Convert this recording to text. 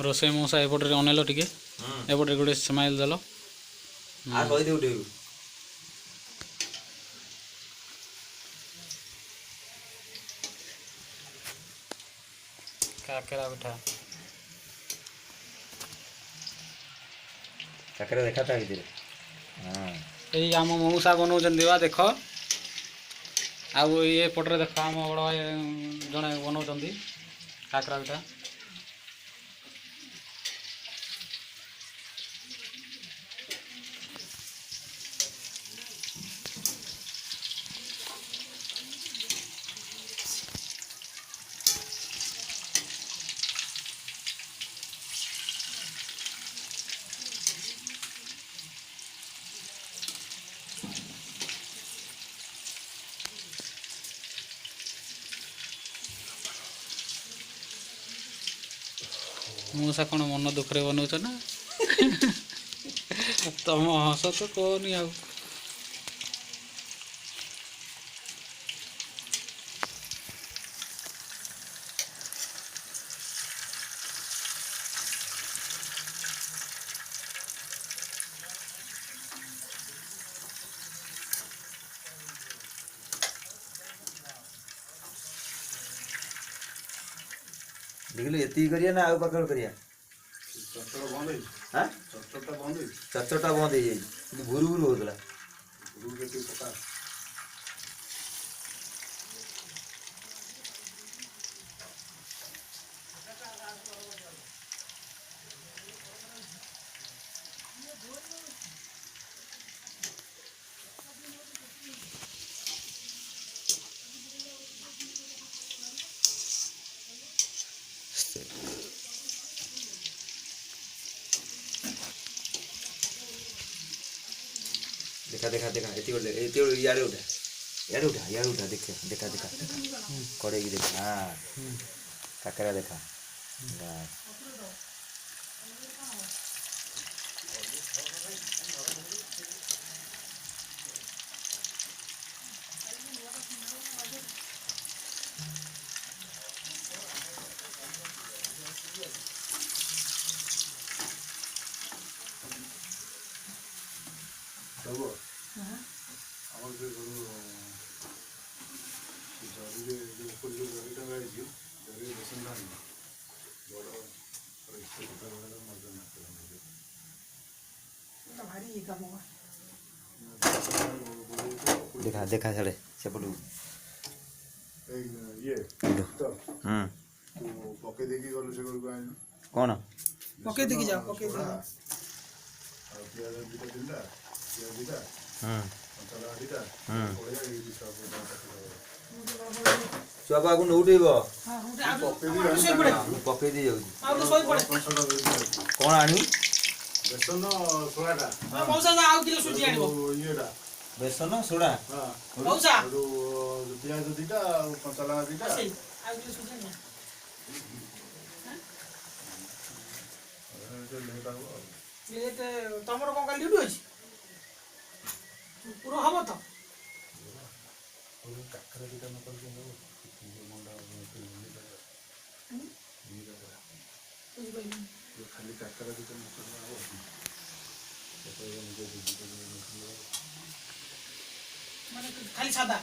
ରୋଷେଇ ମଉସା ଏପଟରେ ଅନେଇଲ ଟିକେ ଏପଟରେ ଗୋଟେ ସ୍ମାଇଲ୍ ଦେଲ କହିଦେ ଗୋଟେ କାକେରା ପିଠା କାକେରା ଦେଖା ତା ଭିତରେ ଏଇ ଆମ ମଉସା ବନଉଛନ୍ତି ବା ଦେଖ ଆଉ ଇଏ ପଟରେ ଦେଖ ଆମ ବଡ଼ ଭାଇ ଜଣେ ବନଉଛନ୍ତି କାକେରା ପିଠା ମଉସା କ'ଣ ମନ ଦୁଃଖରେ ବନଉଛ ନା ତମ ହସ ତ କହନି ଆଉ ଦେଖିଲୁ ଏତିକି କରିବା ନା ଆଉ ପାଖରେ କରିବା ଚଟଚଟା ବନ୍ଦ ହେଇଯାଇଛି କିନ୍ତୁ ଭୁରୁ ଭୁରୁ ହଉଥିଲା देखा देखा देखा ये यार उठा देखा कड़े की देखा हाँ काकरा देखा देखा देखा साढ़े सेपटू कौन पके देखी जाओ पके छुआ को नौटेब पके दी जाऊँ कौन आनी बेसन सोडाटा मौसा आउ किलो सुजी आनिबो बेसन सोडा मौसा पियाज दीटा कंचा लगा दीटा आउ किलो सुजी आनिबो लेट तमरो कोन काली ड्यूटी अछि पूरा हबो त काकरा दीटा न कर मंडा खाली काकरा दीटा न कर खाली सादा